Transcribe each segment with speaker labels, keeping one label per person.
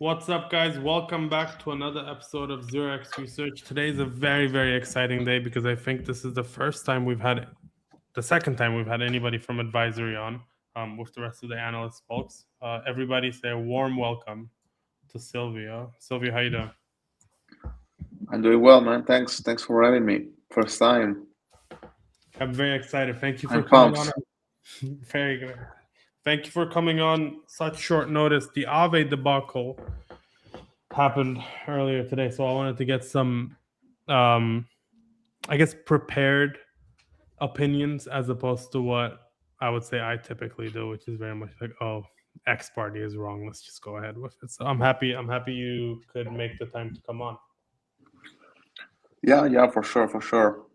Speaker 1: What's up, guys? Welcome back to another episode of 0xResearch. Today is a very, very exciting day because I think this is the second time we've had anybody from advisory on with the rest of the analyst folks. Everybody say a warm welcome to Silvio. Silvio, how you doing?
Speaker 2: I'm doing well, man. Thanks for having me. First time.
Speaker 1: I'm very excited. Thank you for
Speaker 2: I'm
Speaker 1: coming
Speaker 2: pumped.
Speaker 1: on. Very good. Thank you for coming on such short notice. The Aave debacle happened earlier today, so I wanted to get some, I guess, prepared opinions as opposed to what I would say I typically do, which is very much like, oh, X party is wrong. Let's just go ahead with it. So I'm happy you could make the time to come on.
Speaker 2: Yeah, for sure.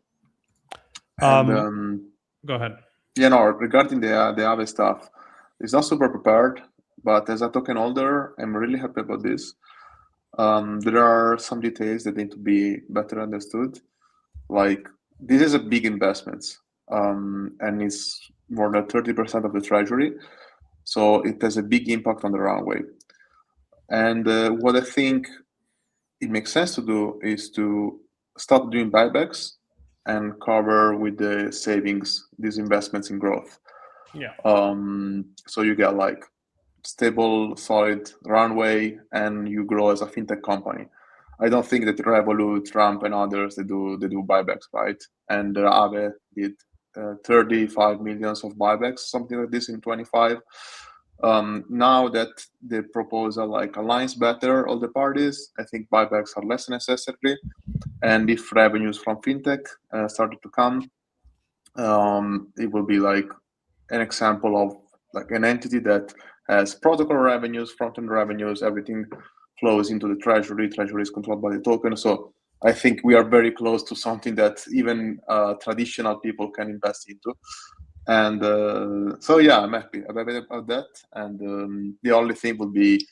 Speaker 1: And, go ahead.
Speaker 2: Regarding the Aave stuff, it's not super prepared, but as a token holder, I'm really happy about this. There are some details that need to be better understood. Like, this is a big investment, and it's more than 30% of the treasury, so it has a big impact on the runway. And what I think it makes sense to do is to stop doing buybacks and cover with the savings these investments in growth.
Speaker 1: Yeah.
Speaker 2: So you get like stable, solid runway, and you grow as a fintech company. I don't think that Revolut, Trump, and others they do buybacks, right? And Aave did 35 millions of buybacks, something like this in 25. Now that the proposal like aligns better all the parties, I think buybacks are less necessary. And if revenues from fintech started to come, it will be like an example of like an entity that has protocol revenues, front-end revenues, everything flows into the treasury. Treasury is controlled by the token. So I think we are very close to something that even traditional people can invest into. And so yeah, I'm happy about that. And the only thing would be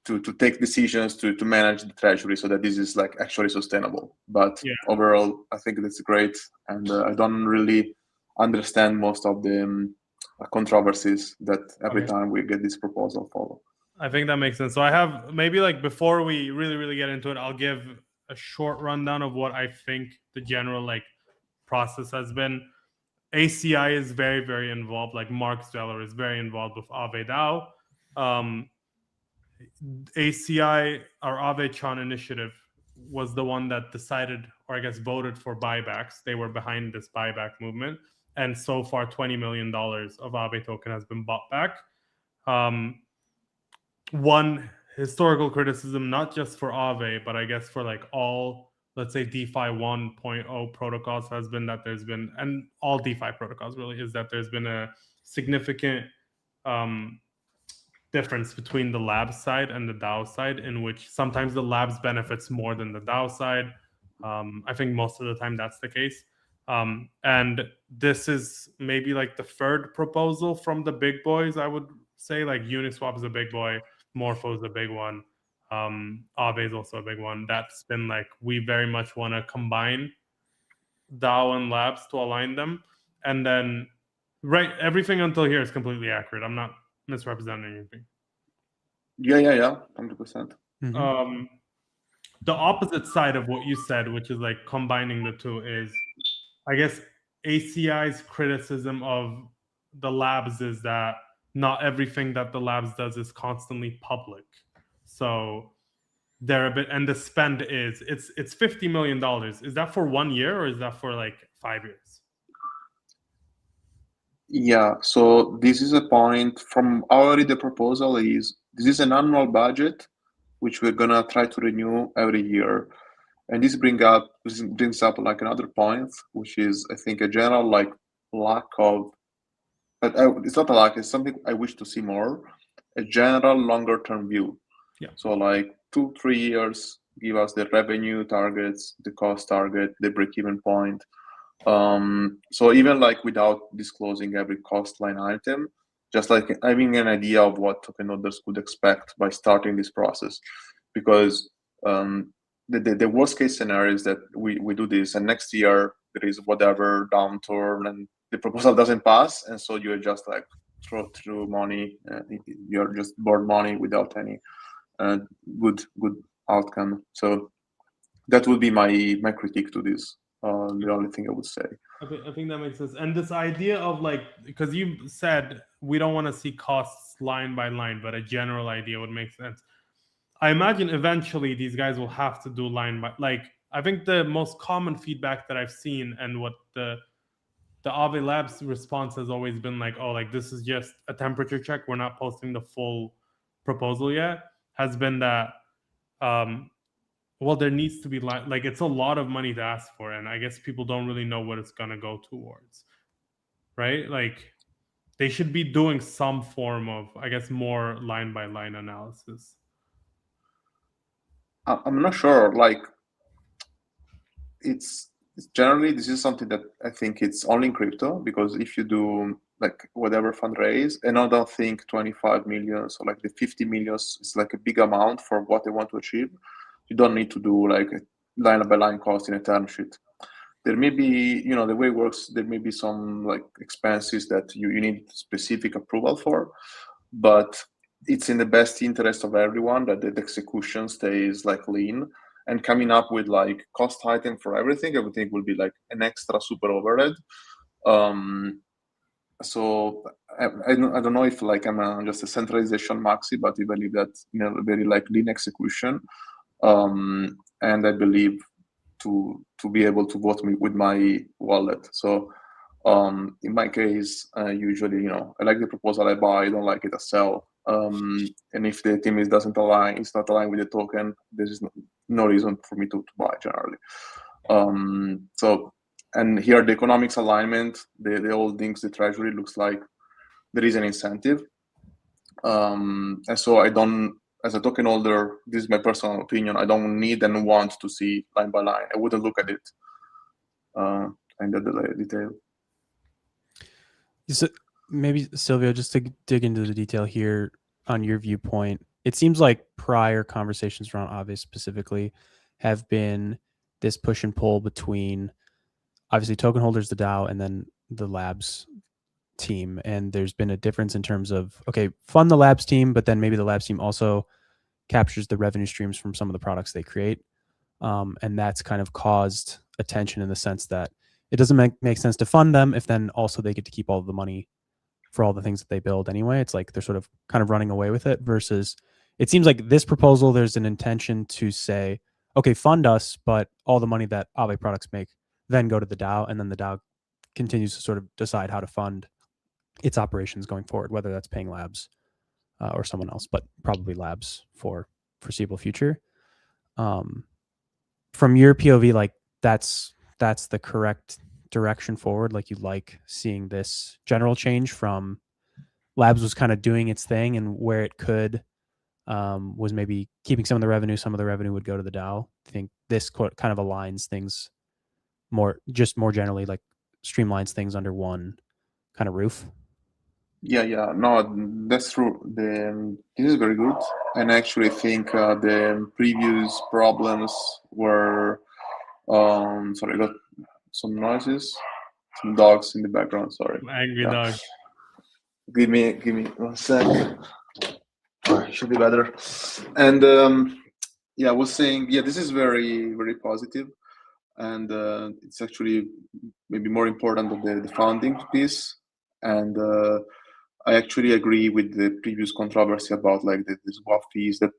Speaker 2: to take decisions to manage the treasury so that this is like actually sustainable. But overall, I think that's great. And I don't really understand most of the controversies that every time we get this proposal follow.
Speaker 1: I think that makes sense. So I have maybe like before we really get into it, I'll give a short rundown of what I think the general like process has been. ACI is very, very involved. Like Mark Zeller is very involved with Aave DAO. ACI, our Aave-chan initiative, was the one that decided, or I guess voted for buybacks. They were behind this buyback movement. And so far, $20 million of Aave token has been bought back. One historical criticism, not just for Aave, but I guess for like all, let's say DeFi 1.0 protocols has been that there's been, and all DeFi protocols really, is that there's been a significant difference between the lab side and the DAO side, in which sometimes the labs benefits more than the DAO side. I think most of the time that's the case. And this is maybe like the third proposal from the big boys, I would say. Like Uniswap is a big boy, Morpho is a big one, Aave is also a big one. That's been like, we very much want to combine DAO and labs to align them. And then, right, everything until here is completely accurate. I'm not misrepresenting anything.
Speaker 2: Yeah, 100%.
Speaker 1: Mm-hmm. The opposite side of what you said, which is like combining the two, is I guess ACI's criticism of the labs is that not everything that the labs does is constantly public. So they're a bit, and the spend is it's $50 million. Is that for 1 year or is that for like 5 years?
Speaker 2: Yeah, so this is a point from our the proposal is this is an annual budget which we're gonna try to renew every year. And this brings up like another point, which is I think a general like lack of it's not a lack, it's something I wish to see more, a general longer term view.
Speaker 1: Yeah.
Speaker 2: So like 2-3 years, give us the revenue targets, the cost target, the break-even point. So even like without disclosing every cost line item, just like having an idea of what token holders could expect by starting this process, because the worst case scenario is that we do this and next year there is whatever downturn and the proposal doesn't pass, and so you're just like throw money, you're just board money without any good outcome. So that would be my critique to this. The only thing I would say.
Speaker 1: I think that makes sense. And this idea of like, because you said we don't want to see costs line by line, but a general idea would make sense. I imagine eventually these guys will have to do line by like. I think the most common feedback that I've seen and what the Aave Labs response has always been like, oh, like this is just a temperature check. We're not posting the full proposal yet. Has been that well, there needs to be like it's a lot of money to ask for, and I guess people don't really know what it's gonna go towards, right? Like they should be doing some form of, I guess, more line by line analysis.
Speaker 2: I'm not sure. Like it's generally this is something that I think it's only in crypto, because if you do like whatever fundraise, and I don't think 25 million or like the 50 million is like a big amount for what they want to achieve. You don't need to do like a line by line cost in a term sheet. There may be, the way it works, there may be some like expenses that you need specific approval for, but it's in the best interest of everyone that the execution stays like lean, and coming up with like cost item for everything will be like an extra super overhead. So I don't know if like I'm just a centralization maxi, but I believe that very like lean execution, and I believe to be able to vote me with my wallet. So in my case, usually, I like the proposal I buy, I don't like it I sell. And if the team doesn't align, it's not aligned with the token, there is no reason for me to buy generally. So, and here the economics alignment, the holdings, the treasury looks like there is an incentive. And so I don't, as a token holder, this is my personal opinion, I don't need and want to see line by line. I wouldn't look at it in the detail.
Speaker 3: So maybe Silvio, just to dig into the detail here on your viewpoint, it seems like prior conversations around Aave specifically have been this push and pull between obviously token holders, the DAO, and then the labs team. And there's been a difference in terms of, okay, fund the labs team, but then maybe the labs team also captures the revenue streams from some of the products they create. And that's kind of caused a tension in the sense that it doesn't make sense to fund them if then also they get to keep all of the money for all the things that they build anyway. It's like they're sort of kind of running away with it, versus it seems like this proposal, there's an intention to say, okay, fund us, but all the money that Aave products make then go to the DAO, and then the DAO continues to sort of decide how to fund its operations going forward, whether that's paying labs or someone else, but probably labs for foreseeable future. From your POV, like that's the correct direction forward. Like you like seeing this general change from labs was kind of doing its thing, and where it could was maybe keeping some of the revenue would go to the DAO. I think this kind of aligns things more generally, like streamlines things under one kind of roof.
Speaker 2: Yeah, no, that's true. This is very good, and I actually think the previous problems were. Sorry, I got some noises, some dogs in the background. Sorry.
Speaker 1: Angry dog.
Speaker 2: Give me 1 sec. Should be better. And I was saying, this is very, very positive, and it's actually maybe more important than the founding piece. And I actually agree with the previous controversy about like the swap fees that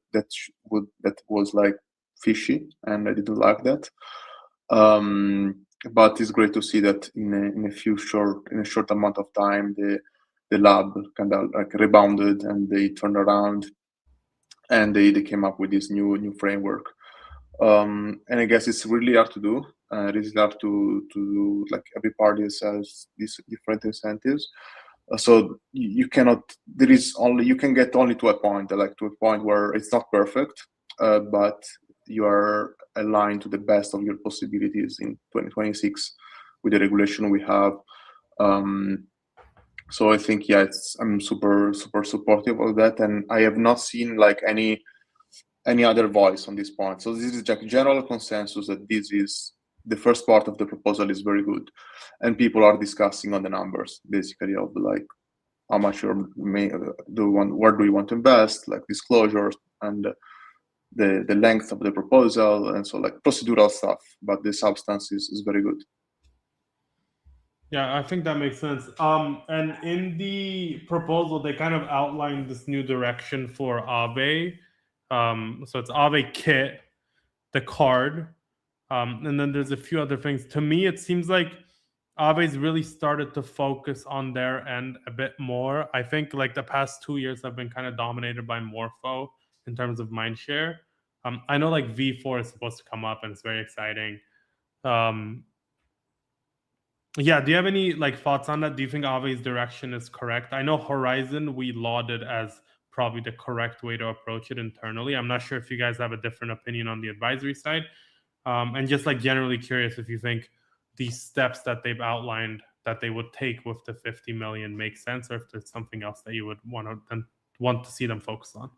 Speaker 2: was like fishy, and I didn't like that. but it's great to see that in a short amount of time, the lab kind of like rebounded and they turned around and they came up with this new framework. And I guess it's really hard to do. It's hard to do, like every party has these different incentives. So you cannot. There is only, you can get only to a point, like to a point where it's not perfect, but you are aligned to the best of your possibilities in 2026 with the regulation we have. So I think, yeah, I'm super supportive of that, and I have not seen like any other voice on this point. So this is like general consensus that this is the first part of the proposal is very good, and people are discussing on the numbers basically of like how much where do you want to invest, like disclosures and the length of the proposal, and so like procedural stuff. But the substance is very good.
Speaker 1: Yeah, I think that makes sense. And in the proposal, they kind of outlined this new direction for Aave. So it's Aave Kit, the card, and then there's a few other things. To me, it seems like Aave's really started to focus on their end a bit more. I think like the past 2 years have been kind of dominated by Morpho in terms of mindshare. I know like V4 is supposed to come up and it's very exciting. Yeah, do you have any like thoughts on that? Do you think Aave's direction is correct? I know Horizon we lauded as probably the correct way to approach it internally. I'm not sure if you guys have a different opinion on the advisory side. And just like generally curious if you think these steps that they've outlined that they would take with the 50 million make sense, or if there's something else that you would want to see them focus on.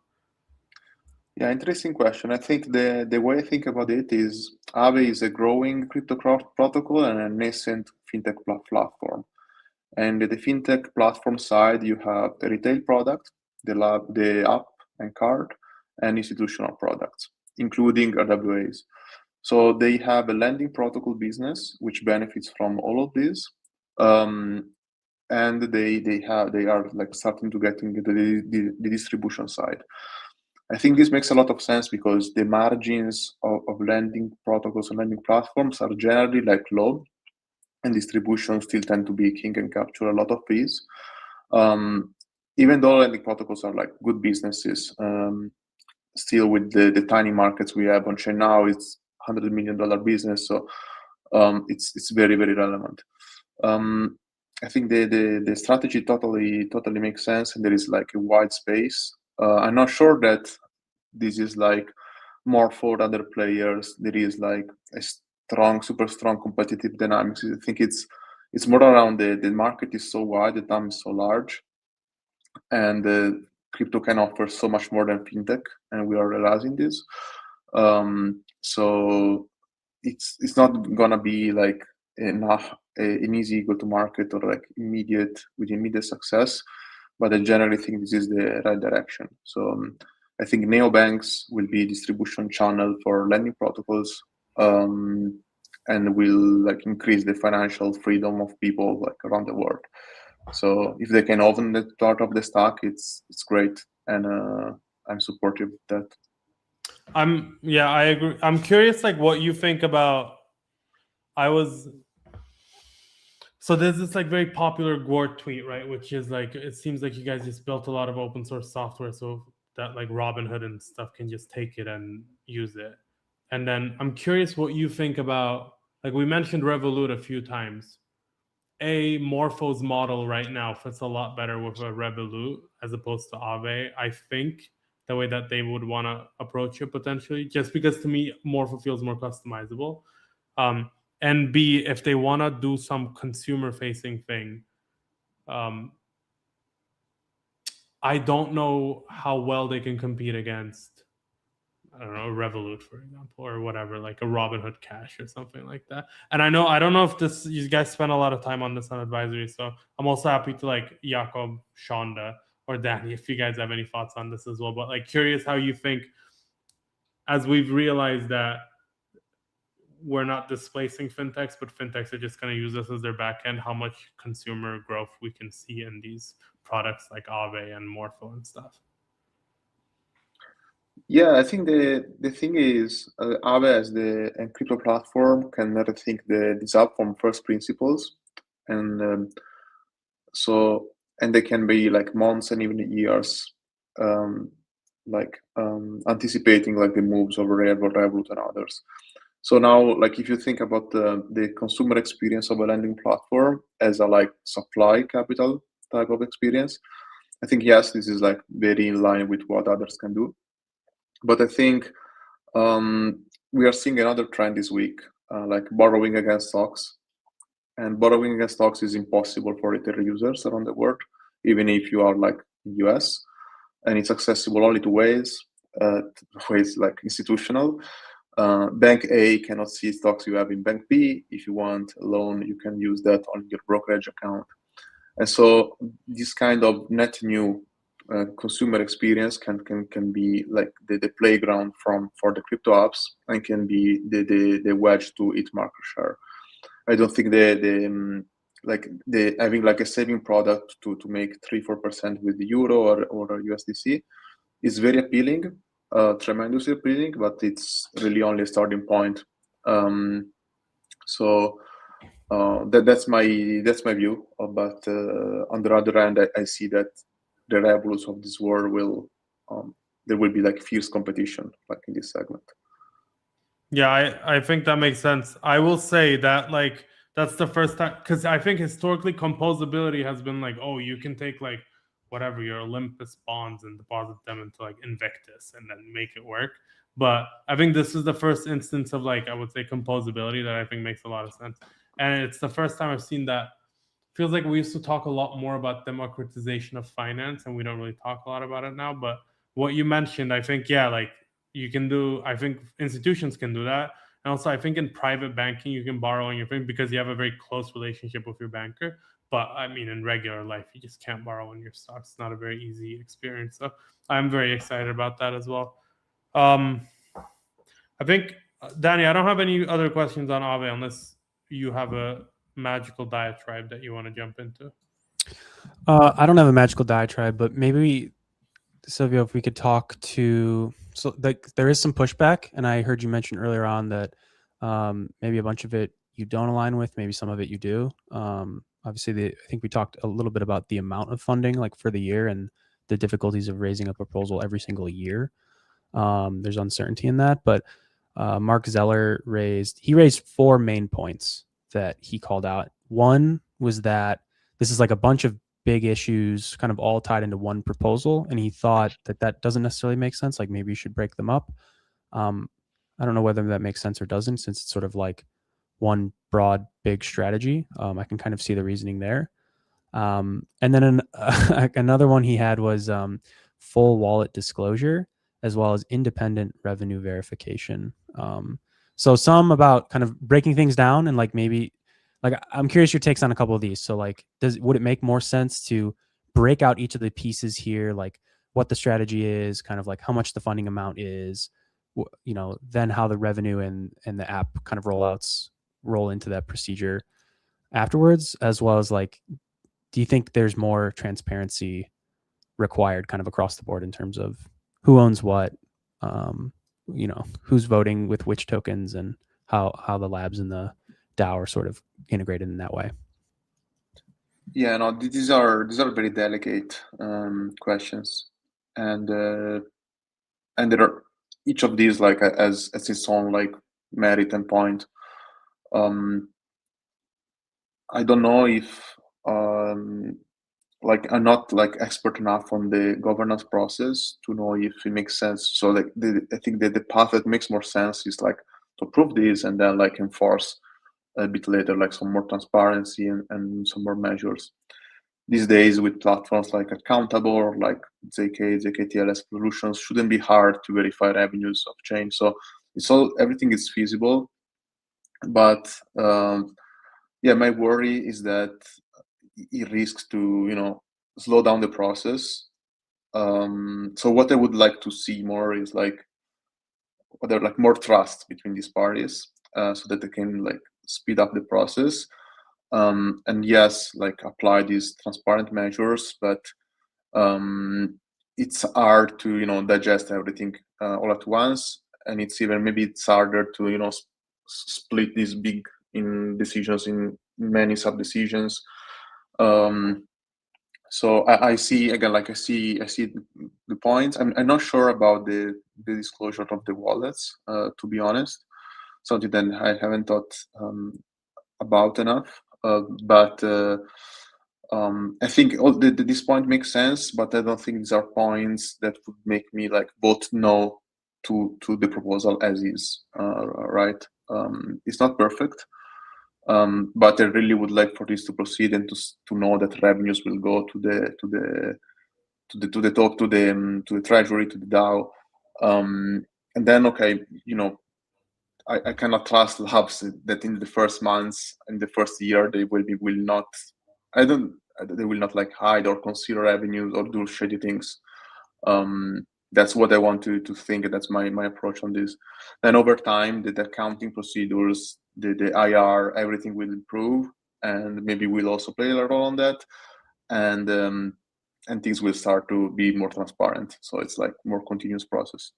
Speaker 2: Yeah, interesting question. I think the way I think about it is Aave is a growing crypto protocol and a nascent fintech platform. And the fintech platform side, you have a retail product, the app and card, and institutional products, including RWAs. So they have a lending protocol business which benefits from all of this, and they are like starting to get into the distribution side. I think this makes a lot of sense because the margins of lending protocols and lending platforms are generally like low, and distribution still tend to be king and capture a lot of fees. Even though lending protocols are like good businesses, still with the tiny markets we have on chain now, it's $100 million business, so it's very relevant. I think the strategy totally makes sense, and there is like a wide space. I'm not sure that this is like more for other players. There is like a super strong competitive dynamics. I think it's more around the market is so wide, the TAM is so large, and crypto can offer so much more than fintech, and we are realizing this. So it's not gonna be like an easy go to market or like immediate success, but I generally think this is the right direction. So I think neobanks will be a distribution channel for lending protocols, and will like increase the financial freedom of people like around the world. So if they can own that part of the stack, it's great, and I'm supportive of that.
Speaker 1: I agree. I'm curious like what you think about. So there's this like very popular Gwort tweet, right? Which is like, it seems like you guys just built a lot of open source software so that like Robinhood and stuff can just take it and use it. And then I'm curious what you think about, like we mentioned Revolut a few times. Morpho's model right now fits a lot better with a Revolut as opposed to Aave. I think the way that they would want to approach it potentially, just because to me Morpho feels more customizable. And B, if they want to do some consumer-facing thing, I don't know how well they can compete against, I don't know, Revolut, for example, or whatever, like a Robinhood Cash or something like that. And I don't know if this, you guys spend a lot of time on this on advisory, so I'm also happy to like Jakob, Shonda, or Danny, if you guys have any thoughts on this as well. But like curious how you think, as we've realized that we're not displacing fintechs, but fintechs are just going to use us as their backend, how much consumer growth we can see in these products like Aave and Morpho and stuff.
Speaker 2: Yeah, I think the thing is, Aave as the crypto platform can never think this up from first principles, and so and they can be like months and even years, um, anticipating like the moves of Revolut and others. So now, like if you think about the consumer experience of a lending platform as a like supply capital type of experience, I think yes, this is like very in line with what others can do. But I think we are seeing another trend this week, like borrowing against stocks. And borrowing against stocks is impossible for retail users around the world, even if you are like US, and it's accessible only to ways like institutional. Bank A cannot see stocks you have in Bank B. If you want a loan, you can use that on your brokerage account. And so this kind of net new consumer experience can be like the playground for the crypto apps and can be the wedge to its market share. I don't think the having like a saving product to make 3-4% with the euro or USDC is very appealing, tremendously appealing, but it's really only a starting point. So that's my view. But on the other hand, I see that the Revoluts of this world will there will be like fierce competition like in this segment.
Speaker 1: Yeah, I think that makes sense. I will say that like that's the first time, because I think historically composability has been like, oh, you can take like whatever your Olympus bonds and deposit them into like Invictus and then make it work. But I think this is the first instance of like I would say composability that I think makes a lot of sense. And it's the first time I've seen that. Feels like we used to talk a lot more about democratization of finance, and we don't really talk a lot about it now. But what you mentioned, I think, yeah, like you can do. I think institutions can do that, and also I think in private banking you can borrow on your thing because you have a very close relationship with your banker. But I mean, in regular life, you just can't borrow on your stocks. It's not a very easy experience. So I'm very excited about that as well. I think, Danny, I don't have any other questions on Aave unless you have a magical diatribe that you want to jump into.
Speaker 3: I don't have a magical diatribe, but maybe, Silvio, if we could talk to, so like there is some pushback, and I heard you mention earlier on that maybe a bunch of it you don't align with, maybe some of it you do. Obviously, I think we talked a little bit about the amount of funding, like for the year, and the difficulties of raising a proposal every single year. There's uncertainty in that, but Mark Zeller raised 4 main points that he called out. One was that this is like a bunch of big issues kind of all tied into one proposal, and he thought that doesn't necessarily make sense. Like maybe you should break them up. I don't know whether that makes sense or doesn't, since it's sort of like one broad big strategy. I can kind of see the reasoning there. And then another one he had was full wallet disclosure, as well as independent revenue verification. So some about kind of breaking things down, and like maybe, like I'm curious your takes on a couple of these. So like, would it make more sense to break out each of the pieces here, like what the strategy is, kind of like how much the funding amount is, then how the revenue and the app kind of rollouts roll into that procedure afterwards, as well as like, do you think there's more transparency required kind of across the board in terms of who owns what, who's voting with which tokens, and how the labs and the DAO are sort of integrated in that way?
Speaker 2: Yeah, no, these are very delicate questions, and there are each of these like as its own like merit and point. I don't know if like I'm not like expert enough on the governance process to know if it makes sense. So like I think that the path that makes more sense is like to approve this and then like enforce a bit later like some more transparency and some more measures. These days with platforms like Accountable or like ZKTLS solutions shouldn't be hard to verify revenues of change. So everything is feasible, but yeah, my worry is that it risks to slow down the process. So what I would like to see more is like whether like more trust between these parties, so that they can like speed up the process. And yes, like apply these transparent measures, but it's hard to digest everything all at once, and maybe it's harder to split these big in decisions in many sub decisions. So I see again, like I see the points. I'm not sure about the disclosure of the wallets, to be honest. Something that I haven't thought about enough. But I think this point makes sense, but I don't think these are points that would make me like vote no to the proposal as is. Right? It's not perfect. But I really would like for this to proceed and to know that revenues will go to the treasury, to the DAO, and then okay, I cannot trust labs that in the first months, in the first year, they will not like hide or conceal revenues or do shady things. That's what I want to think. That's my approach on this. Then over time, the accounting procedures, the IR, everything will improve, and maybe we'll also play a role on that, and things will start to be more transparent. So it's like more continuous process.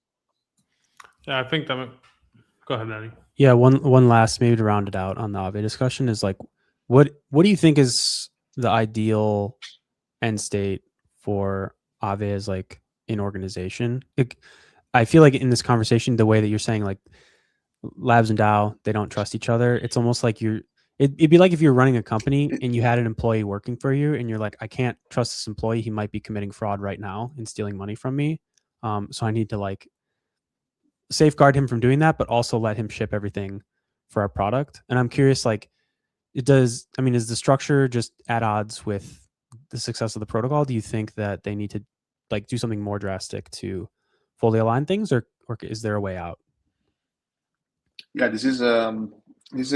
Speaker 1: Yeah, I think that. Go ahead, Danny.
Speaker 3: Yeah, one last, maybe to round it out on the Aave discussion, is like, what do you think is the ideal end state for Aave as like an organization? I feel like in this conversation, the way that you're saying like labs and DAO, they don't trust each other. It's almost like it'd be like if you're running a company and you had an employee working for you and you're like, I can't trust this employee. He might be committing fraud right now and stealing money from me. So I need to like safeguard him from doing that, but also let him ship everything for our product. And I'm curious, like, is the structure just at odds with the success of the protocol? Do you think that they need to like do something more drastic to fully align things, or is there a way out?
Speaker 2: Yeah, this is a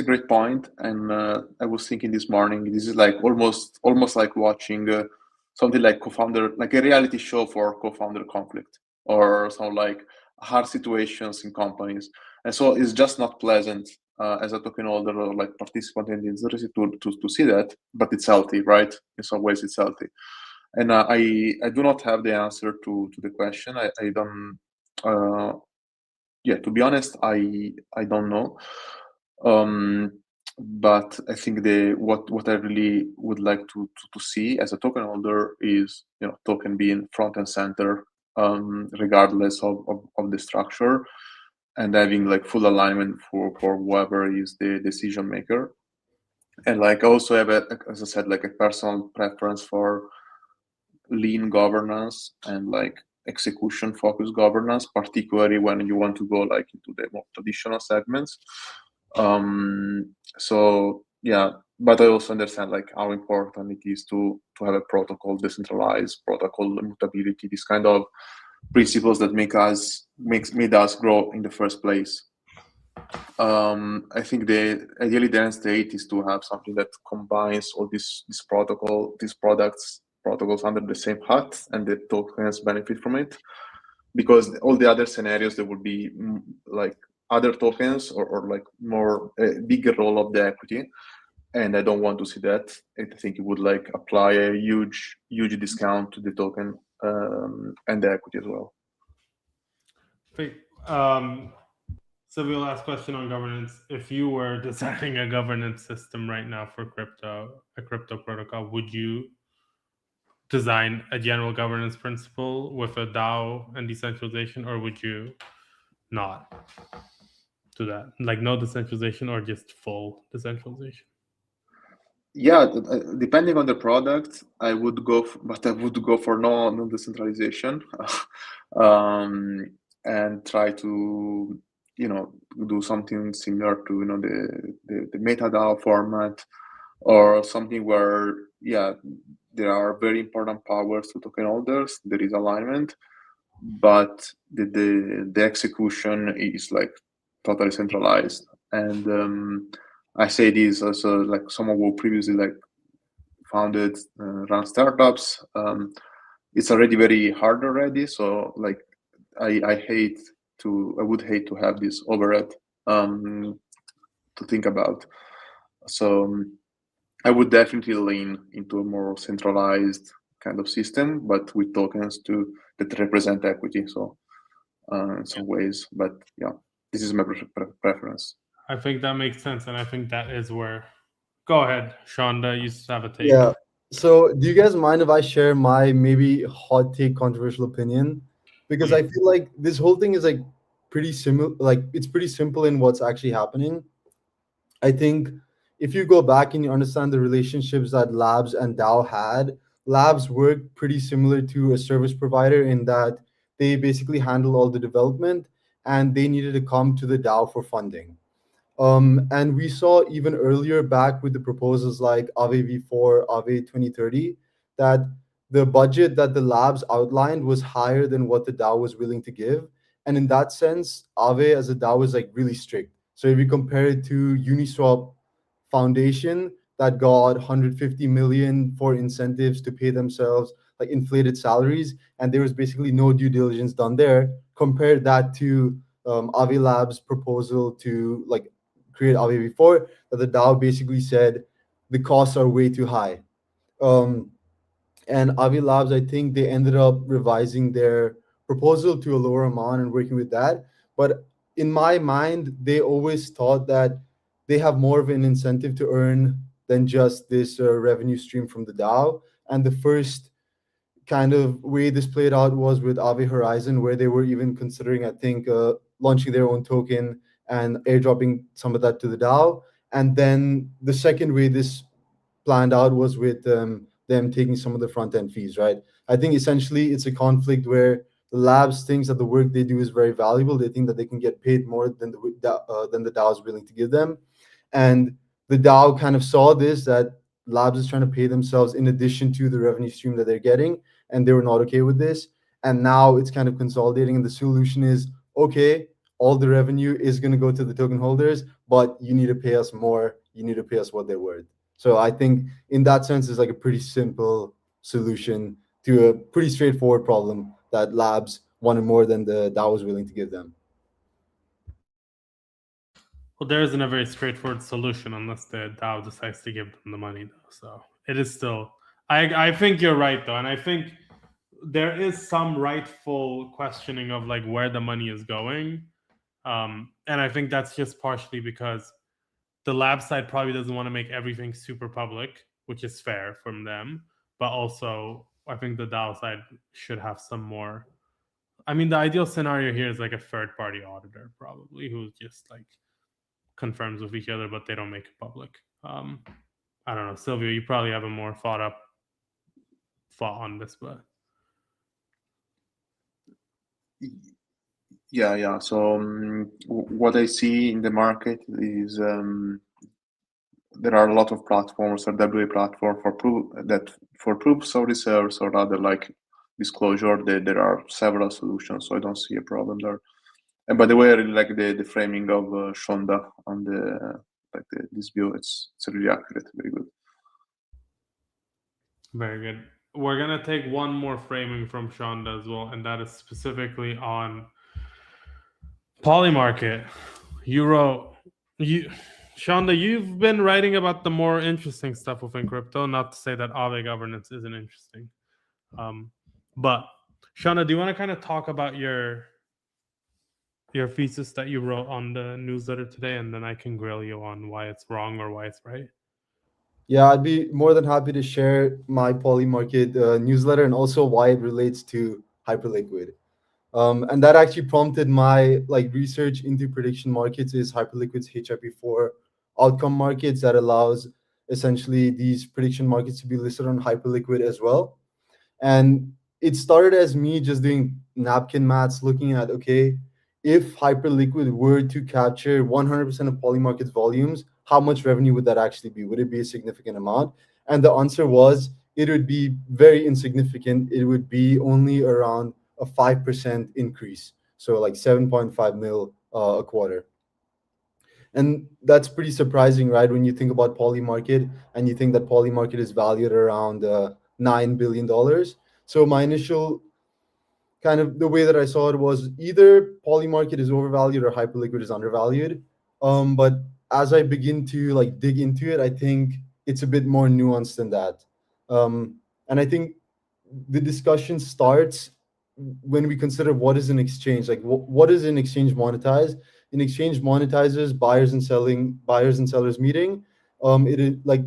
Speaker 2: great point, and I was thinking this morning. This is like almost like watching something like co-founder, like a reality show for co-founder conflict, or some like hard situations in companies, and so it's just not pleasant as a token holder or like participant in the industry to see that, but it's healthy, right? In some ways, it's healthy, and I do not have the answer to the question. I don't. Yeah, to be honest, I don't know. But I think what I really would like to see as a token holder is token being front and center, regardless of the structure, and having like full alignment for whoever is the decision maker. And like I also have as I said, like a personal preference for lean governance and like execution focused governance, particularly when you want to go like into the more traditional segments. So yeah, but I also understand like how important it is to have a protocol, decentralized protocol, immutability, this kind of principles that made us grow in the first place. I think ideally the end state is to have something that combines all these protocols under the same hat, and the tokens benefit from it. Because all the other scenarios, there would be like other tokens or like more bigger role of the equity, and I don't want to see that. I think it would like apply a huge discount to the token and the equity as well.
Speaker 1: So the last question on governance: if you were designing a governance system right now for a crypto protocol, would you design a general governance principle with a DAO and decentralization, or would you not do that? Like no decentralization or just full decentralization?
Speaker 2: Yeah, depending on the product, I would go for no decentralization, and try to do something similar to the MetaDAO format, or something where there are very important powers to token holders. There is alignment, but the execution is like totally centralized. And I say this also like someone who previously like founded run startups. It's already very hard already, so like I would hate to have this overhead to think about. So I would definitely lean into a more centralized kind of system, but with tokens that represent equity. So in some ways, but yeah, this is my preference.
Speaker 1: I think that makes sense, and I think that is where. Go ahead, Shonda. You have a take.
Speaker 4: Yeah. So, do you guys mind if I share my maybe hot take, controversial opinion? Because I feel like this whole thing is like pretty similar. Like it's pretty simple in what's actually happening. I think if you go back and you understand the relationships that Labs and DAO had, Labs worked pretty similar to a service provider in that they basically handle all the development and they needed to come to the DAO for funding. And we saw even earlier back with the proposals like Aave V4, Aave 2030, that the budget that the labs outlined was higher than what the DAO was willing to give. And in that sense, Aave as a DAO is like really strict. So if you compare it to Uniswap Foundation that got 150 million for incentives to pay themselves like inflated salaries, and there was basically no due diligence done there. Compare that to Aave Labs' proposal to like create Aave V4, that the DAO basically said the costs are way too high. And Aave Labs, I think they ended up revising their proposal to a lower amount and working with that. But in my mind, they always thought that they have more of an incentive to earn than just this revenue stream from the DAO. And the first kind of way this played out was with Aave Horizon, where they were even considering, I think, launching their own token and airdropping some of that to the DAO. And then the second way this planned out was with them taking some of the front end fees, right? I think essentially it's a conflict where the labs thinks that the work they do is very valuable. They think that they can get paid more than the DAO is willing to give them. And the DAO kind of saw this, that labs is trying to pay themselves in addition to the revenue stream that they're getting, and they were not okay with this. And now it's kind of consolidating, and the solution is, okay, all the revenue is going to go to the token holders, but you need to pay us more. You need to pay us what they're worth. So I think in that sense, it's like a pretty simple solution to a pretty straightforward problem that labs wanted more than the DAO was willing to give them.
Speaker 1: Well, there isn't a very straightforward solution unless the DAO decides to give them the money, though. So it is still. I think you're right, though, and I think there is some rightful questioning of like where the money is going, and I think that's just partially because the lab side probably doesn't want to make everything super public, which is fair from them, but also I think the DAO side should have some more. I mean, the ideal scenario here is like a third-party auditor, probably, who just like confirms with each other, but they don't make it public. I don't know, Silvio, you probably have a more thought on this, but
Speaker 2: yeah. So what I see in the market is there are a lot of platforms, RWA platform for proofs of reserves or other like disclosure. There are several solutions, so I don't see a problem there. And by the way, I really like the framing of Shonda on this view. It's really accurate, very good.
Speaker 1: Very good. We're gonna take one more framing from Shonda as well, and that is specifically on Polymarket. Shonda, you've been writing about the more interesting stuff within crypto. Not to say that Aave governance isn't interesting, but Shonda, do you want to kind of talk about your thesis that you wrote on the newsletter today, and then I can grill you on why it's wrong or why it's right?
Speaker 4: Yeah, I'd be more than happy to share my Polymarket newsletter and also why it relates to Hyperliquid. And that actually prompted my like research into prediction markets is Hyperliquid's HIP4 outcome markets that allows essentially these prediction markets to be listed on Hyperliquid as well. And it started as me just doing napkin maths, looking at, okay, if Hyperliquid were to capture 100% of Polymarket's volumes, how much revenue would that actually be? Would it be a significant amount? And the answer was it would be very insignificant. It would be only around a 5% increase. So like 7.5 mil a quarter. And that's pretty surprising, right? When you think about Polymarket and you think that Polymarket is valued around $9 billion. So my initial kind of the way that I saw it was either Polymarket is overvalued or Hyperliquid is undervalued. But as I begin to like dig into it, I think it's a bit more nuanced than that. And I think the discussion starts when we consider what is an exchange, like what is an exchange monetize? An exchange monetizes buyers and sellers meeting. It is like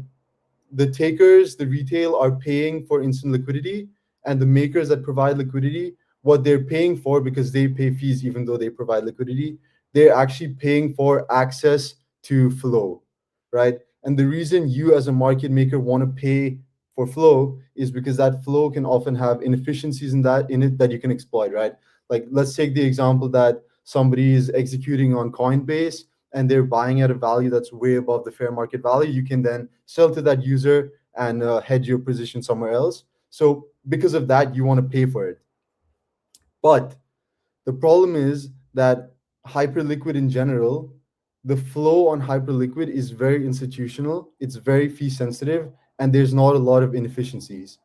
Speaker 4: the takers, the retail, are paying for instant liquidity, and the makers that provide liquidity, what they're paying for, because they pay fees even though they provide liquidity, they're actually paying for access to flow, right? And the reason you as a market maker want to pay for flow is because that flow can often have inefficiencies in it that you can exploit, right? Like let's take the example that somebody is executing on Coinbase and they're buying at a value that's way above the fair market value. You can then sell to that user and hedge your position somewhere else. So because of that, you want to pay for it. But the problem is that hyperliquid in general, the flow on hyperliquid is very institutional, it's very fee sensitive, and there's not a lot of inefficiencies.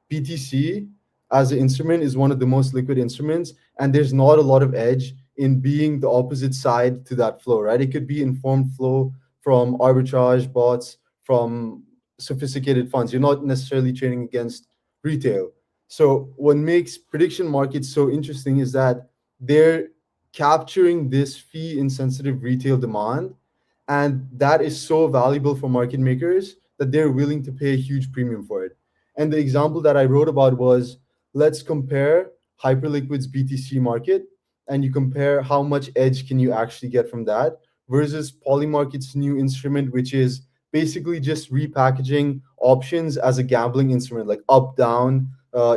Speaker 4: BTC as an instrument is one of the most liquid instruments, and there's not a lot of edge in being the opposite side to that flow, right? It could be informed flow from arbitrage bots, from sophisticated funds. You're not necessarily trading against retail. So what makes prediction markets so interesting is that they're capturing this fee insensitive retail demand, and that is so valuable for market makers that they're willing to pay a huge premium for it. And the example that I wrote about was, let's compare Hyperliquid's BTC market, and you compare how much edge can you actually get from that versus Polymarket's new instrument, which is basically just repackaging options as a gambling instrument, like up, down.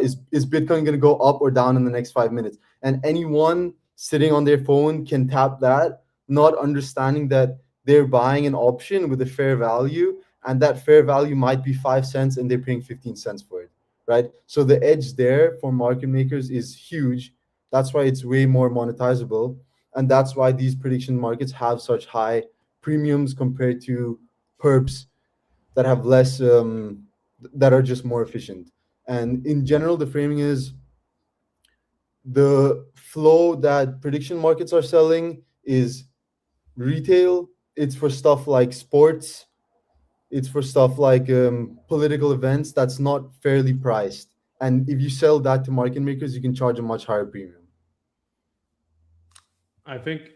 Speaker 4: Is Bitcoin going to go up or down in the next 5 minutes? And anyone sitting on their phone can tap that, not understanding that they're buying an option with a fair value, and that fair value might be 5 cents and they're paying 15 cents for it, right? So the edge there for market makers is huge. That's why it's way more monetizable, and that's why these prediction markets have such high premiums compared to perps that have less that are just more efficient. And in general, the framing is the flow that prediction markets are selling is retail. It's for stuff like sports, it's for stuff like political events that's not fairly priced. And if you sell that to market makers, you can charge a much higher premium.
Speaker 1: I think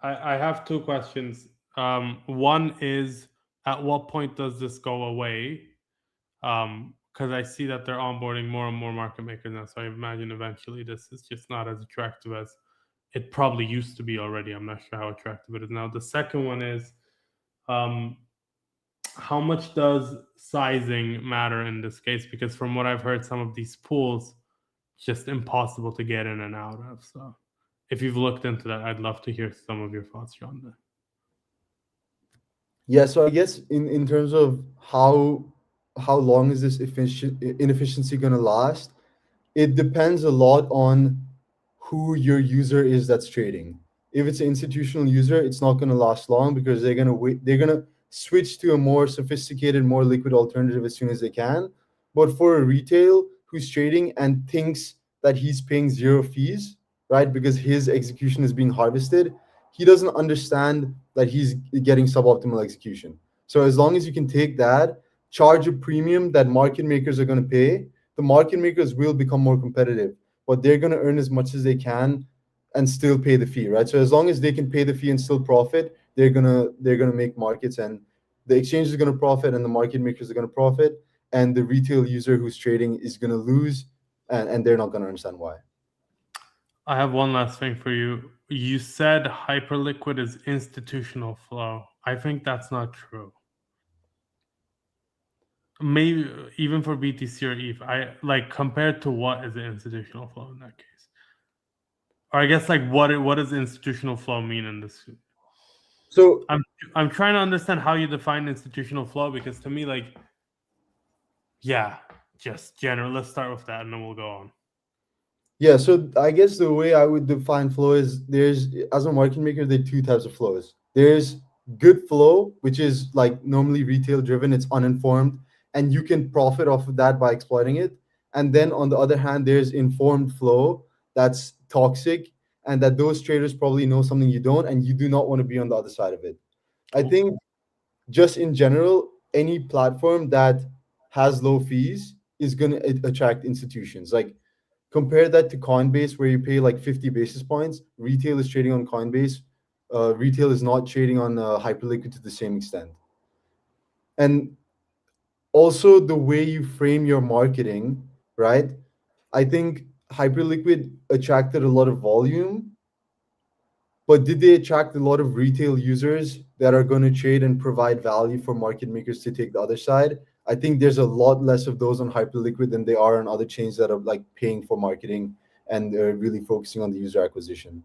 Speaker 1: I have two questions. One is, at what point does this go away? Because I see that they're onboarding more and more market makers now. So I imagine eventually this is just not as attractive as it probably used to be already. I'm not sure how attractive it is now. The second one is, how much does sizing matter in this case? Because from what I've heard, some of these pools just impossible to get in and out of. So if you've looked into that, I'd love to hear some of your thoughts, John.
Speaker 4: Yeah, so I guess in terms of how long is this inefficiency going to last, it depends a lot on who your user is that's trading. If it's an institutional user, it's not going to last long because they're going to wait. They're going to switch to a more sophisticated, more liquid alternative as soon as they can. But for a retail who's trading and thinks that he's paying zero fees, right, because his execution is being harvested, he doesn't understand that he's getting suboptimal execution. So as long as you can take that, charge a premium that market makers are going to pay, the market makers will become more competitive, but they're going to earn as much as they can and still pay the fee, right? So as long as they can pay the fee and still profit, they're gonna make markets, and the exchange is going to profit, and the market makers are going to profit, and the retail user who's trading is going to lose, and they're not going to understand why.
Speaker 1: I have one last thing for you. You said Hyperliquid is institutional flow. I think that's not true. Maybe even for BTC or ETH, I like, compared to what is the institutional flow in that case? Or I guess, like, what does institutional flow mean in this?
Speaker 4: So
Speaker 1: I'm trying to understand how you define institutional flow, because to me, like, yeah, just general. Let's start with that and then we'll go on.
Speaker 4: yeah, so I guess the way I would define flow is, there's, as a market maker, there are two types of flows. There's good flow, which is like normally retail driven, it's uninformed, and you can profit off of that by exploiting it. And then on the other hand, there's informed flow that's toxic, and that those traders probably know something you don't, and you do not want to be on the other side of it. I think just in general, any platform that has low fees is going to attract institutions. Like compare that to Coinbase, where you pay like 50 basis points. Retail is trading on Coinbase. Retail is not trading on Hyperliquid to the same extent. And also the way you frame your marketing, right? I think Hyperliquid attracted a lot of volume, but did they attract a lot of retail users that are going to trade and provide value for market makers to take the other side? I think there's a lot less of those on Hyperliquid than there are on other chains that are like paying for marketing and really focusing on the user acquisition.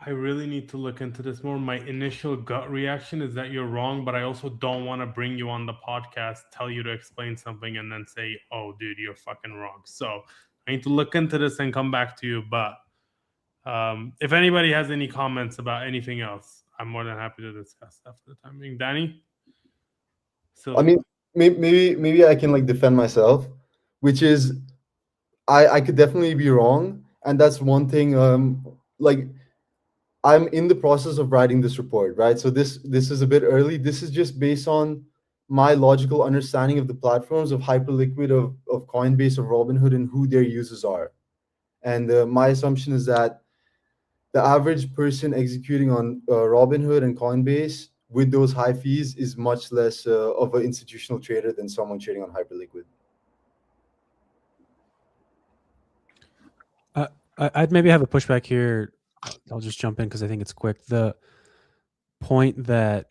Speaker 1: I really need to look into this more. My initial gut reaction is that you're wrong, but I also don't want to bring you on the podcast, tell you to explain something, and then say, "Oh, dude, you're fucking wrong." So I need to look into this and come back to you. But if anybody has any comments about anything else, I'm more than happy to discuss after the time being. Danny? So
Speaker 4: I mean, maybe I can like defend myself, which is I could definitely be wrong, and that's one thing. Like I'm in the process of writing this report, right? So this is a bit early. This is just based on my logical understanding of the platforms of Hyperliquid, of Coinbase, of Robinhood, and who their users are. And my assumption is that the average person executing on Robinhood and Coinbase with those high fees is much less of an institutional trader than someone trading on Hyperliquid.
Speaker 3: I'd maybe have a pushback here. I'll just jump in because I think it's quick. The point that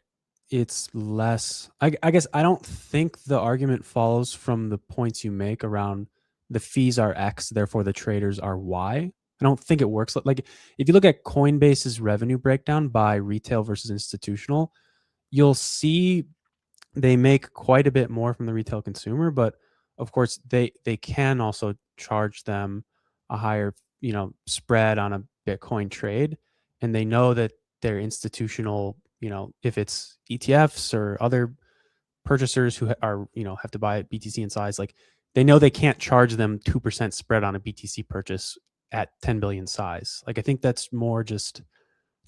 Speaker 3: it's less, I guess I don't think the argument follows from the points you make around the fees are X, therefore the traders are Y. I don't think it works. Like if you look at Coinbase's revenue breakdown by retail versus institutional, you'll see they make quite a bit more from the retail consumer, but of course they can also charge them a higher spread on a Bitcoin trade, and they know that their institutional, if it's ETFs or other purchasers who are have to buy BTC in size, like they know they can't charge them 2% spread on a BTC purchase at 10 billion size. Like I think that's more just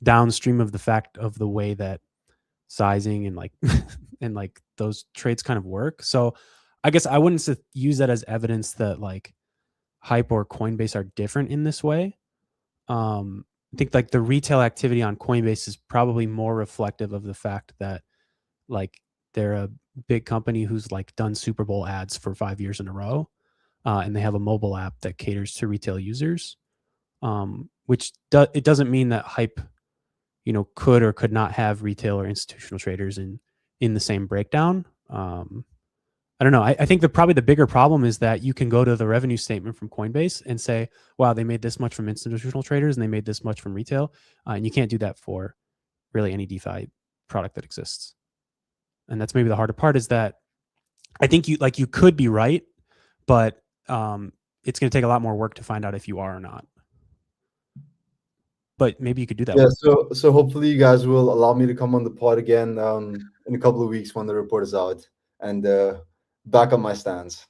Speaker 3: downstream of the fact of the way that sizing and like and like those trades kind of work. So I guess I wouldn't use that as evidence that like Hype or Coinbase are different in this way. I think like the retail activity on Coinbase is probably more reflective of the fact that like they're a big company who's like done Super Bowl ads for 5 years in a row, and they have a mobile app that caters to retail users, which it doesn't mean that Hype could or could not have retail or institutional traders in the same breakdown. I don't know. I think probably the bigger problem is that you can go to the revenue statement from Coinbase and say, wow, they made this much from institutional traders and they made this much from retail. And you can't do that for really any DeFi product that exists. And that's maybe the harder part, is that I think you could be right, but it's going to take a lot more work to find out if you are or not. But maybe you could do that.
Speaker 4: Yeah. So hopefully you guys will allow me to come on the pod again in a couple of weeks when the report is out, and back on my stance.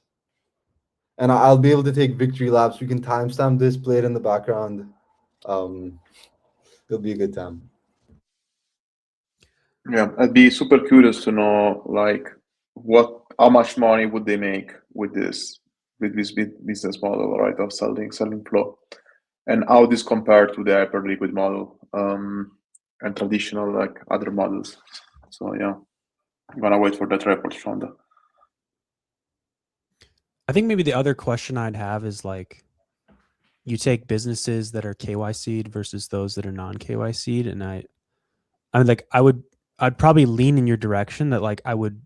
Speaker 4: And I'll be able to take victory laps. We can timestamp this, play it in the background. It'll be a good time.
Speaker 2: Yeah, I'd be super curious to know like how much money would they make with this business model, right, of selling flow, and how this compared to the Hyperliquid model and traditional like other models. So yeah, I'm gonna wait for that report from the.
Speaker 3: I think maybe the other question I'd have is like, you take businesses that are KYC'd versus those that are non-KYC'd, and I'd probably lean in your direction that like I would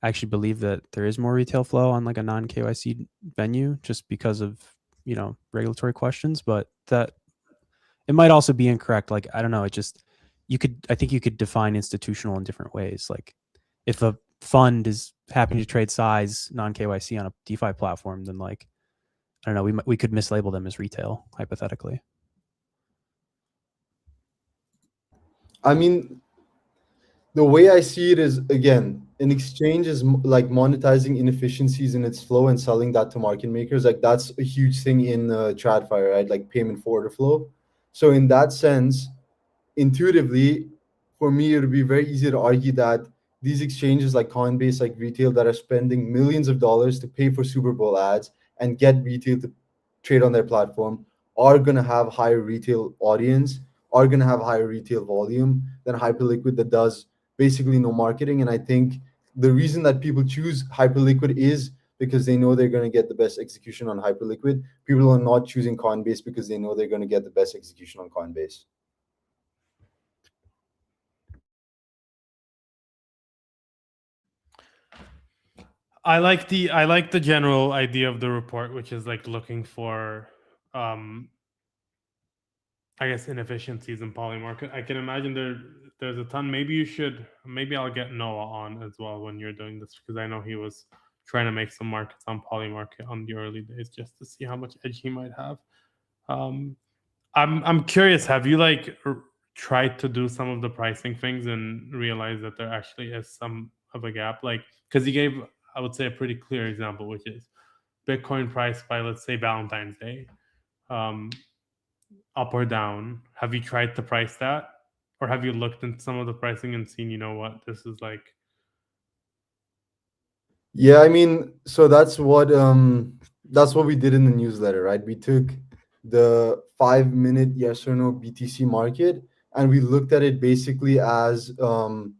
Speaker 3: actually believe that there is more retail flow on like a non-KYC venue just because of regulatory questions, but that it might also be incorrect. Like I don't know, I think you could define institutional in different ways. Like if a fund is happy to trade size non-KYC on a DeFi platform, then like I don't know, we could mislabel them as retail hypothetically.
Speaker 4: I mean, the way I see it is, again, an exchange is like monetizing inefficiencies in its flow and selling that to market makers. Like that's a huge thing in TradFi, right? Like payment for order flow. So in that sense, intuitively, for me, it would be very easy to argue that these exchanges like Coinbase, like retail, that are spending millions of dollars to pay for Super Bowl ads and get retail to trade on their platform are going to have higher retail audience, are going to have higher retail volume than Hyperliquid that does basically no marketing. And I think the reason that people choose Hyperliquid is because they know they're going to get the best execution on Hyperliquid. People are not choosing Coinbase because they know they're going to get the best execution on Coinbase.
Speaker 1: I like the general idea of the report, which is like looking for I guess inefficiencies in Polymarket. I can imagine there's a ton. Maybe I'll get Noah on as well when you're doing this, because I know he was trying to make some markets on Polymarket on the early days just to see how much edge he might have. I'm curious, have you like tried to do some of the pricing things and realize that there actually is some of a gap? Like, because he gave, I would say, a pretty clear example, which is Bitcoin price by, let's say, Valentine's Day. Up or down. Have you tried to price that, or have you looked into some of the pricing and seen, you know what, this is like?
Speaker 4: Yeah, I mean, so that's what we did in the newsletter, right? We took the 5-minute yes or no BTC market and we looked at it basically as a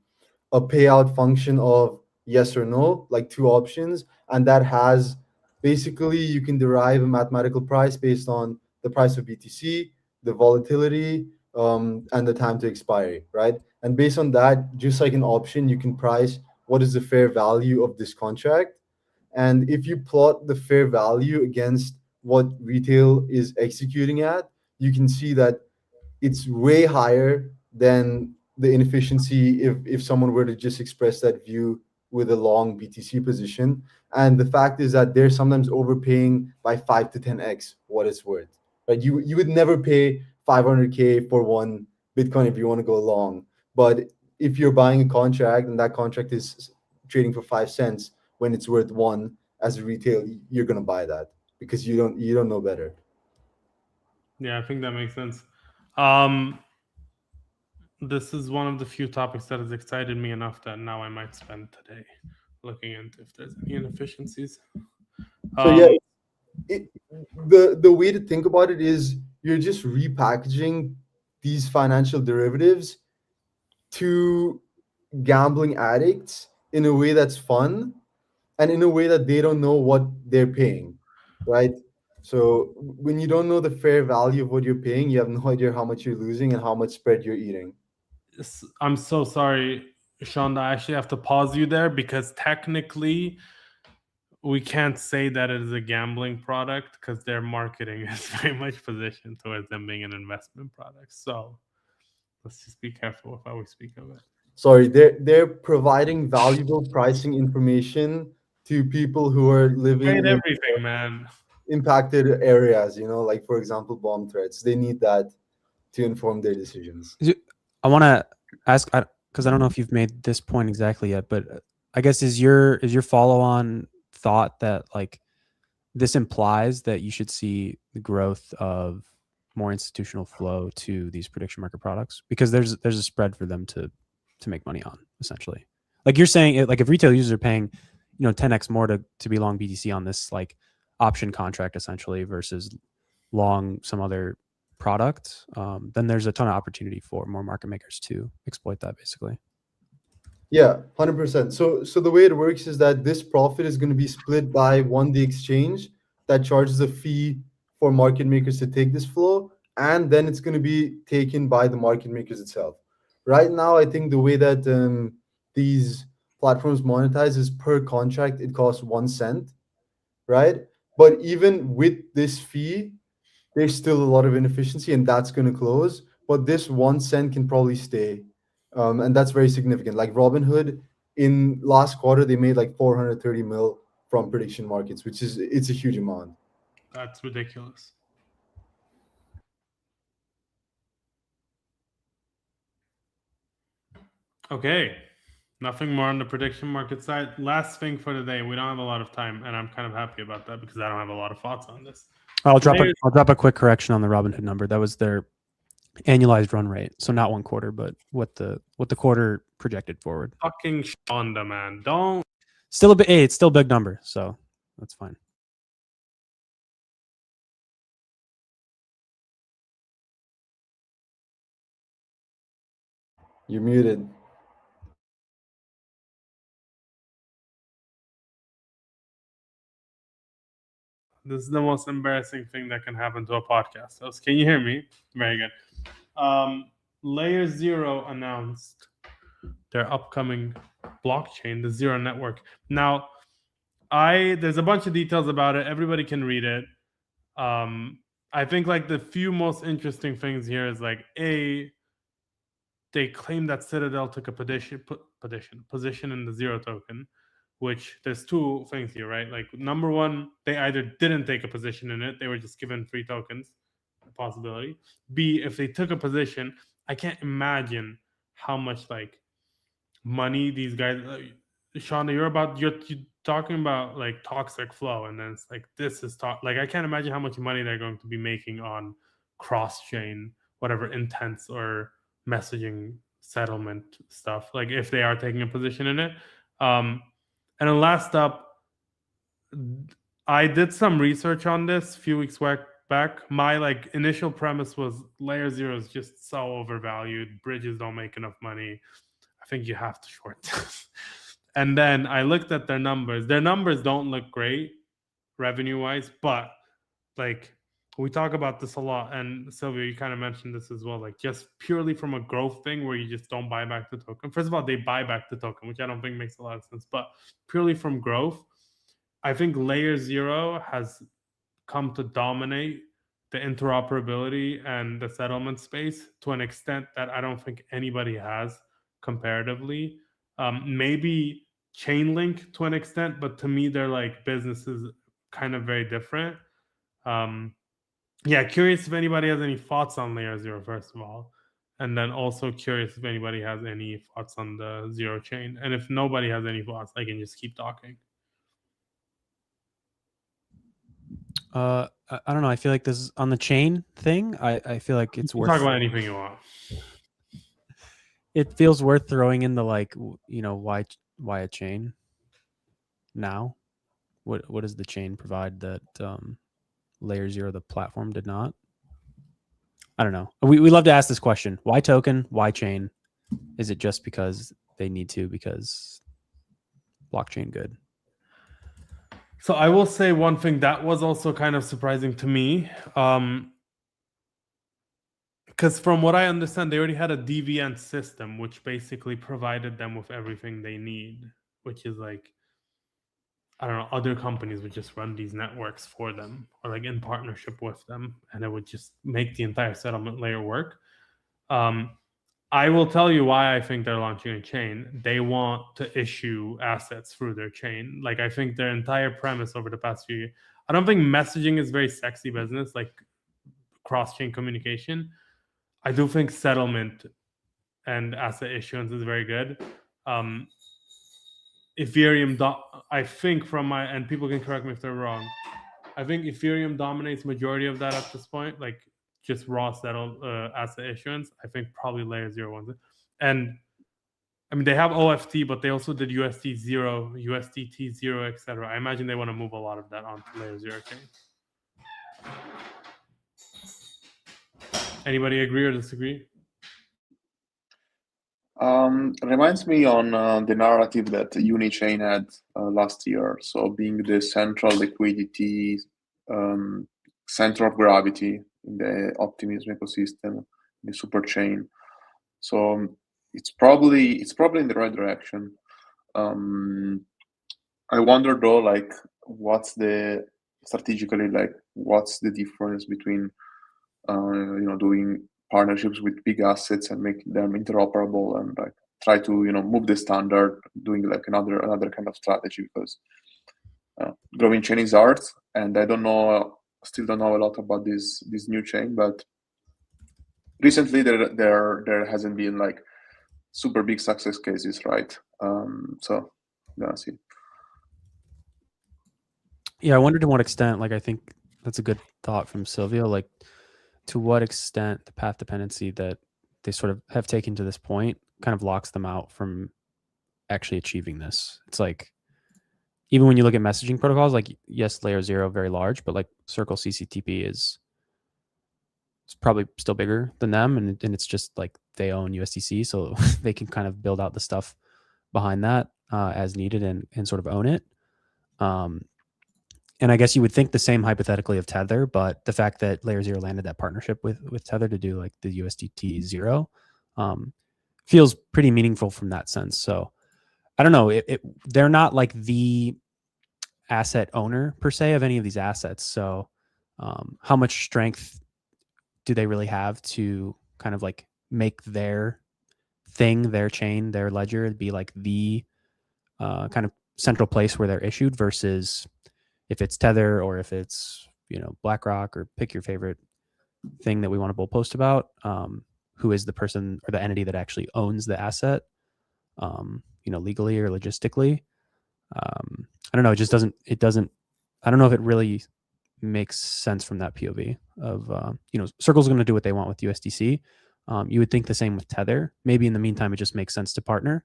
Speaker 4: payout function of yes or no, like two options, and that has basically you can derive a mathematical price based on the price of BTC, the volatility, and the time to expiry, right? And based on that, just like an option, you can price what is the fair value of this contract. And if you plot the fair value against what retail is executing at, you can see that it's way higher than the inefficiency if someone were to just express that view with a long BTC position. And the fact is that they're sometimes overpaying by 5 to 10x what it's worth. Right? You would never pay 500K for one Bitcoin if you want to go long. But if you're buying a contract and that contract is trading for 5 cents when it's worth one as a retail, you're gonna buy that because you don't know better.
Speaker 1: Yeah, I think that makes sense. This is one of the few topics that has excited me enough that now I might spend today looking into if there's any inefficiencies.
Speaker 4: So yeah, the way to think about it is you're just repackaging these financial derivatives to gambling addicts in a way that's fun and in a way that they don't know what they're paying, right? So when you don't know the fair value of what you're paying, you have no idea how much you're losing and how much spread you're eating.
Speaker 1: I'm so sorry, Sean, I actually have to pause you there because technically we can't say that it is a gambling product because their marketing is very much positioned towards them being an investment product. So let's just be careful with how we speak of it.
Speaker 4: Sorry, they're providing valuable pricing information to people who are living in
Speaker 1: everything, man.
Speaker 4: impacted areas, like for example, bomb threats. They need that to inform their decisions.
Speaker 3: I want to ask, because I don't know if you've made this point exactly yet, but I guess is your follow-on thought that like this implies that you should see the growth of more institutional flow to these prediction market products because there's a spread for them to make money on, essentially. Like you're saying, like if retail users are paying 10x more to be long BTC on this like option contract essentially versus long some other product, then there's a ton of opportunity for more market makers to exploit that basically.
Speaker 4: Yeah, 100%. So the way it works is that this profit is going to be split by the exchange that charges a fee for market makers to take this flow, and then it's going to be taken by the market makers itself. Right now, I think the way that these platforms monetize is per contract, it costs 1 cent, right? But even with this fee, there's still a lot of inefficiency, and that's going to close. But this 1 cent can probably stay. And that's very significant. Like Robinhood, in last quarter, they made like 430 mil from prediction markets, it's a huge amount.
Speaker 1: That's ridiculous. Okay, nothing more on the prediction market side. Last thing for today, we don't have a lot of time, and I'm kind of happy about that because I don't have a lot of thoughts on this.
Speaker 3: I'll drop a quick correction on the Robinhood number. That was their annualized run rate, so not 1 quarter, but what the quarter projected forward.
Speaker 1: Fucking Shonda, man, don't.
Speaker 3: Still a bit. Hey, it's still a big number, so that's fine.
Speaker 4: You're muted.
Speaker 1: This is the most embarrassing thing that can happen to a podcast. So, can you hear me? Very good. LayerZero announced their upcoming blockchain, the Zero Network. Now, there's a bunch of details about it. Everybody can read it. I think like the few most interesting things here is like they claim that Citadel took a position in the Zero token, which there's two things here, right? Like number one, they either didn't take a position in it, they were just given free tokens, a possibility. B, if they took a position, I can't imagine how much like money these guys. Shauna, you're talking about like toxic flow, and then it's like this is like I can't imagine how much money they're going to be making on cross chain, whatever intents or messaging settlement stuff. Like if they are taking a position in it. And then last up, I did some research on this a few weeks back. My like initial premise was LayerZero is just so overvalued. Bridges don't make enough money. I think you have to short this. And then I looked at their numbers. Their numbers don't look great revenue-wise, but like we talk about this a lot. And Sylvia, you kind of mentioned this as well. Like just purely from a growth thing where you just don't buy back the token. First of all, they buy back the token, which I don't think makes a lot of sense. But purely from growth, I think LayerZero has come to dominate the interoperability and the settlement space to an extent that I don't think anybody has comparatively. Maybe Chainlink to an extent, but to me, they're like businesses kind of very different. Yeah, curious if anybody has any thoughts on LayerZero, first of all. And then also curious if anybody has any thoughts on the Zero chain. And if nobody has any thoughts, I can just keep talking.
Speaker 3: I don't know. I feel like this is on the chain thing. I feel like it's worth
Speaker 1: talk about anything you want.
Speaker 3: It feels worth throwing in the like, why a chain now? What does the chain provide that LayerZero, the platform, did not? I don't know. We love to ask this question. Why token? Why chain? Is it just because they need to because blockchain good?
Speaker 1: So I will say one thing that was also kind of surprising to me. Because from what I understand, they already had a DVN system, which basically provided them with everything they need, which is like, I don't know, other companies would just run these networks for them or like in partnership with them, and it would just make the entire settlement layer work. I will tell you why I think they're launching a chain. They want to issue assets through their chain. Like I think their entire premise over the past few years, I don't think messaging is very sexy business, like cross-chain communication. I do think settlement and asset issuance is very good. Ethereum, I think from my, and people can correct me if they're wrong, I think Ethereum dominates majority of that at this point, like just raw settled asset issuance. I think probably LayerZero wants it. And I mean, they have OFT, but they also did USD Zero, USDT Zero, etc. I imagine they want to move a lot of that onto LayerZero chain. Anybody agree or disagree?
Speaker 2: Reminds me on the narrative that Unichain had last year. So being the central liquidity, center of gravity in the optimism ecosystem, the super chain. So it's probably in the right direction. I wonder though, like, what's the difference between doing partnerships with big assets and make them interoperable and like try to move the standard, doing like another kind of strategy, because growing chain is hard, and I still don't know a lot about this new chain, but recently there hasn't been like super big success cases, right? So that's it.
Speaker 3: Yeah, I wonder to what extent, like I think that's a good thought from Silvio, like to what extent the path dependency that they sort of have taken to this point kind of locks them out from actually achieving this. It's like, even when you look at messaging protocols, like yes, LayerZero very large, but like Circle CCTP is it's probably still bigger than them, and it's just like they own USDC, so they can kind of build out the stuff behind that as needed and sort of own it. And I guess you would think the same hypothetically of Tether, but the fact that LayerZero landed that partnership with Tether to do like the USDT 0 feels pretty meaningful from that sense. So I don't know. They're not like the asset owner per se of any of these assets. So how much strength do they really have to kind of like make their thing, their chain, their ledger be like the kind of central place where they're issued versus if it's Tether or if it's, BlackRock, or pick your favorite thing that we want to post about, who is the person or the entity that actually owns the asset, legally or logistically. I don't know. It doesn't, I don't know if it really makes sense from that POV of, Circle's going to do what they want with USDC. You would think the same with Tether. Maybe in the meantime, it just makes sense to partner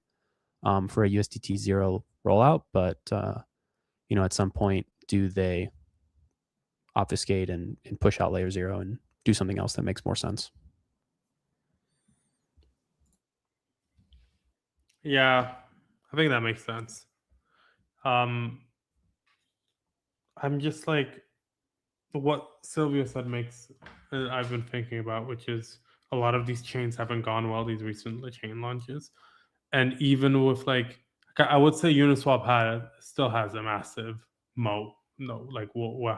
Speaker 3: for a USDT 0 rollout. But, at some point, do they obfuscate and push out LayerZero and do something else that makes more sense?
Speaker 1: Yeah, I think that makes sense. I'm just like, what Sylvia said makes I've been thinking about, which is a lot of these chains haven't gone well, these recent chain launches. And even with like, I would say Uniswap still has a massive moat. No, like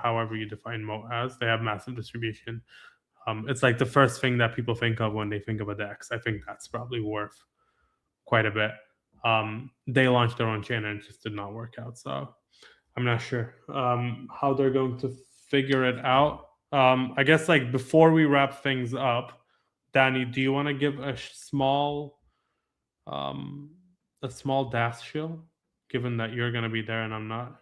Speaker 1: however you define moat as, they have massive distribution. It's like the first thing that people think of when they think of a DEX. I think that's probably worth quite a bit. They launched their own chain and it just did not work out. So I'm not sure how they're going to figure it out. I guess like before we wrap things up, Danny, do you want to give a small DAS shill, given that you're going to be there and I'm not?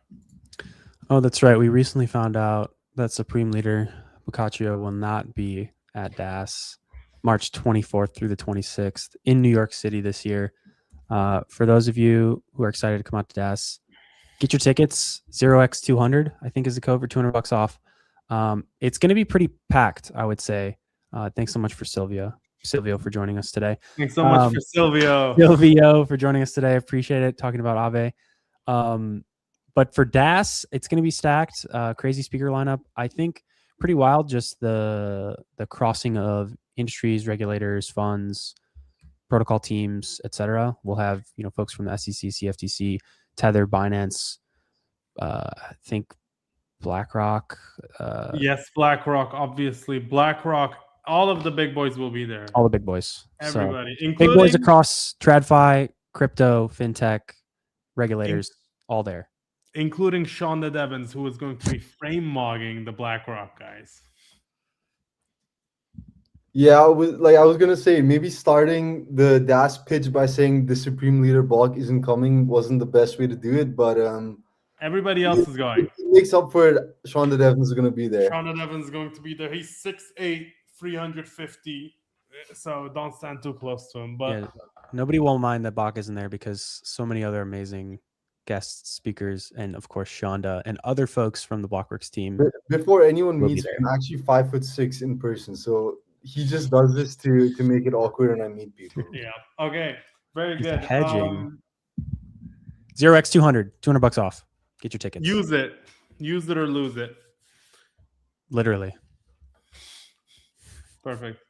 Speaker 3: Oh, that's right. We recently found out that Supreme Leader Boccaccio will not be at DAS March 24th through the 26th in New York City this year. For those of you who are excited to come out to DAS, get your tickets. 0x200, I think, is the code for $200 off. It's going to be pretty packed, I would say. Thanks so much for Silvio for joining us today.
Speaker 1: Thanks so much for Silvio.
Speaker 3: Silvio for joining us today. I appreciate it. Talking about Aave. But for DAS, it's going to be stacked. Crazy speaker lineup. I think pretty wild. Just the crossing of industries, regulators, funds, protocol teams, etc. We'll have folks from the SEC, CFTC, Tether, Binance. I think BlackRock.
Speaker 1: Yes, BlackRock. Obviously, BlackRock. All of the big boys will be there.
Speaker 3: All the big boys.
Speaker 1: Everybody,
Speaker 3: so, big boys across TradFi, crypto, fintech, regulators, all there.
Speaker 1: Including Shonda Devins, who is going to be frame mogging the BlackRock guys.
Speaker 4: Yeah, I was gonna say maybe starting the DAS pitch by saying the Supreme Leader block isn't coming wasn't the best way to do it, but
Speaker 1: everybody else is going.
Speaker 4: It makes up for it. Shonda Devins is gonna be there.
Speaker 1: Shonda Devins is going to be there. He's 6'8", 350. So don't stand too close to him. But
Speaker 3: nobody will mind that Bach isn't there because so many other amazing guest speakers and of course Shonda and other folks from the Blockworks team.
Speaker 4: Before anyone meets him, I'm actually 5'6" in person, so he just does this to make it awkward when I meet people.
Speaker 1: Yeah. Okay. Very good.
Speaker 3: Hedging. 0x200, $200 off. Get your tickets.
Speaker 1: Use it or lose it.
Speaker 3: Literally.
Speaker 1: Perfect.